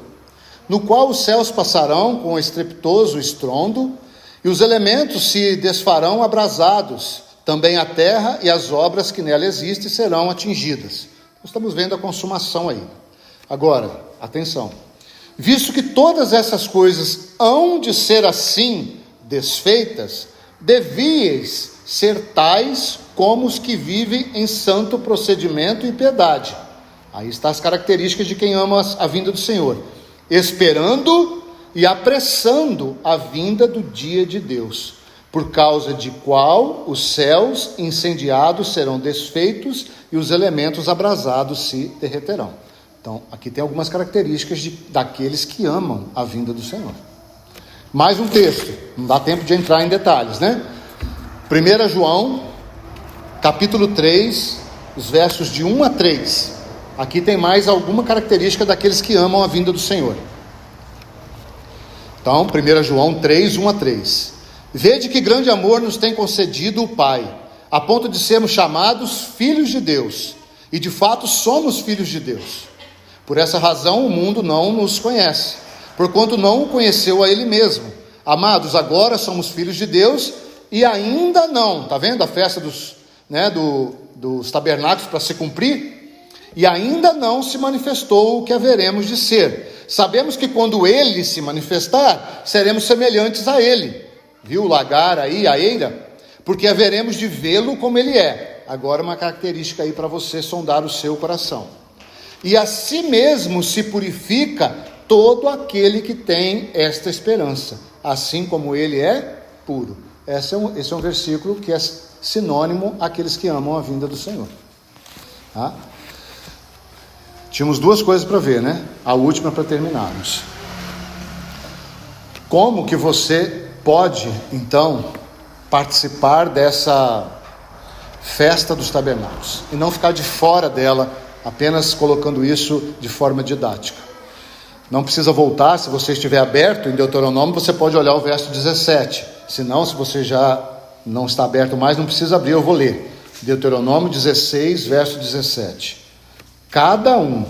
no qual os céus passarão com estrepitoso estrondo, e os elementos se desfarão abrasados, também a terra e as obras que nela existem serão atingidas. Nós estamos vendo a consumação aí. Agora, atenção: visto que todas essas coisas hão de ser assim desfeitas, devíeis ser tais como os que vivem em santo procedimento e piedade. Aí estão as características de quem ama a vinda do Senhor: esperando e apressando a vinda do dia de Deus, por causa de qual os céus incendiados serão desfeitos e os elementos abrasados se derreterão. Então, aqui tem algumas características daqueles que amam a vinda do Senhor. Mais um texto, não dá tempo de entrar em detalhes, né? 1 João, capítulo 3, os versos de 1 a 3. Aqui tem mais alguma característica daqueles que amam a vinda do Senhor. Então, 1 João 3, 1 a 3. Vede que grande amor nos tem concedido o Pai, a ponto de sermos chamados filhos de Deus, e de fato somos filhos de Deus. Por essa razão o mundo não nos conhece, porquanto não o conheceu a ele mesmo. Amados, agora somos filhos de Deus, e ainda não, está vendo a festa dos tabernáculos para se cumprir? E ainda não se manifestou o que haveremos de ser. Sabemos que quando ele se manifestar, seremos semelhantes a ele. Viu o lagar aí, a eira? Porque haveremos de vê-lo como ele é. Agora uma característica aí para você sondar o seu coração. E a si mesmo se purifica todo aquele que tem esta esperança, assim como ele é puro. Esse é um versículo que é sinônimo àqueles que amam a vinda do Senhor. Tá? Tínhamos duas coisas para ver, né? A última para terminarmos. Como que você pode, então, participar dessa festa dos tabernáculos e não ficar de fora dela, apenas colocando isso de forma didática? Não precisa voltar, se você estiver aberto em Deuteronômio, você pode olhar o verso 17. Se não, se você já não está aberto mais, não precisa abrir, eu vou ler. Deuteronômio 16, verso 17. Cada um,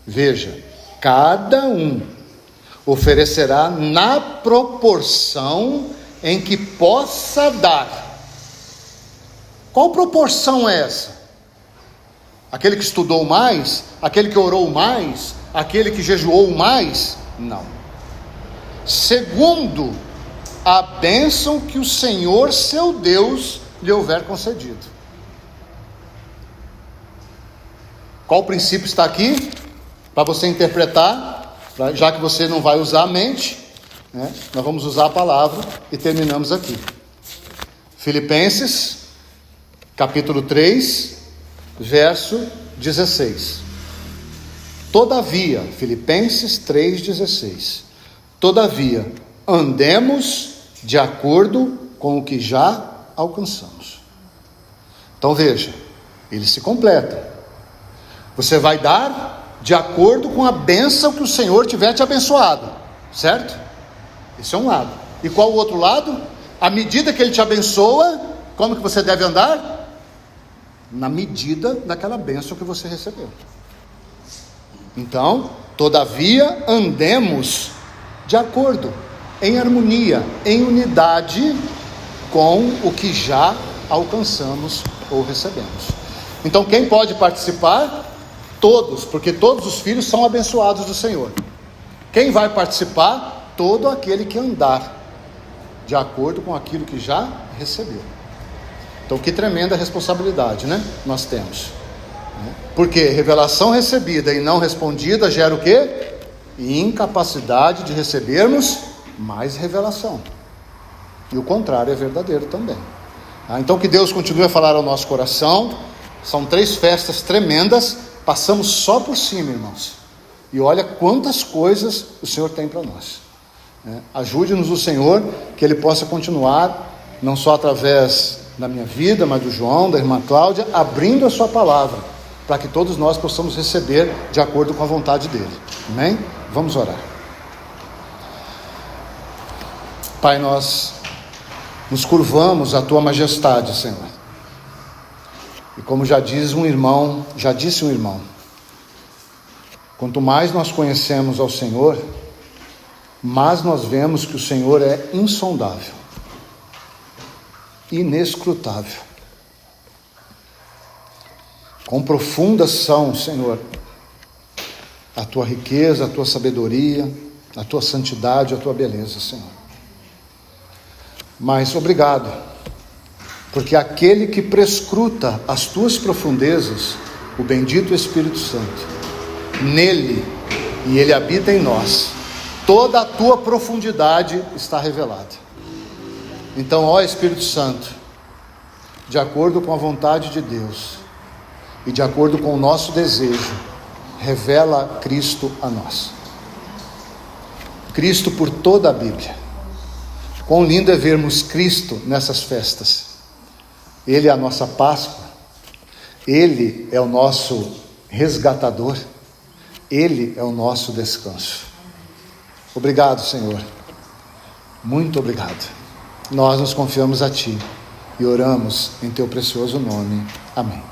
veja, cada um oferecerá na proporção em que possa dar. Qual proporção é essa? Aquele que estudou mais? Aquele que orou mais? Aquele que jejuou mais? Não. Segundo a bênção que o Senhor, seu Deus, lhe houver concedido. Qual princípio está aqui? Para você interpretar, já que você não vai usar a mente, né? Nós vamos usar a palavra e terminamos aqui. Filipenses, capítulo 3, verso 16. Todavia, Filipenses 3,16. Todavia, andemos de acordo com o que já alcançamos. Então veja, ele se completa. Você vai dar de acordo com a bênção que o Senhor tiver te abençoado, certo? Esse é um lado. E qual o outro lado? À medida que ele te abençoa, como que você deve andar? Na medida daquela bênção que você recebeu. Então, todavia, andemos de acordo, em harmonia, em unidade com o que já alcançamos ou recebemos. Então, quem pode participar? Todos, porque todos os filhos são abençoados do Senhor. Quem vai participar? Todo aquele que andar de acordo com aquilo que já recebeu. Então, que tremenda responsabilidade, né? Nós temos. Porque revelação recebida e não respondida gera o quê? Incapacidade de recebermos mais revelação. E o contrário é verdadeiro também. Então, que Deus continue a falar ao nosso coração. São 3 festas tremendas. Passamos só por cima, irmãos. E olha quantas coisas o Senhor tem para nós. Ajude-nos o Senhor, que Ele possa continuar, não só através da minha vida, mas do João, da irmã Cláudia, abrindo a sua palavra, para que todos nós possamos receber de acordo com a vontade dEle. Amém? Vamos orar. Pai, nós nos curvamos à Tua majestade, Senhor. E como já disse um irmão, quanto mais nós conhecemos ao Senhor, mais nós vemos que o Senhor é insondável, inescrutável. Quão profundas são, Senhor, a Tua riqueza, a Tua sabedoria, a Tua santidade, a Tua beleza, Senhor. Mas obrigado, porque aquele que prescruta as Tuas profundezas, o bendito Espírito Santo, nele, e ele habita em nós, toda a Tua profundidade está revelada. Então, ó Espírito Santo, de acordo com a vontade de Deus e de acordo com o nosso desejo, revela Cristo a nós. Cristo por toda a Bíblia. Quão lindo é vermos Cristo nessas festas. Ele é a nossa Páscoa, Ele é o nosso resgatador, Ele é o nosso descanso. Obrigado, Senhor, muito obrigado. Nós nos confiamos a Ti e oramos em Teu precioso nome. Amém.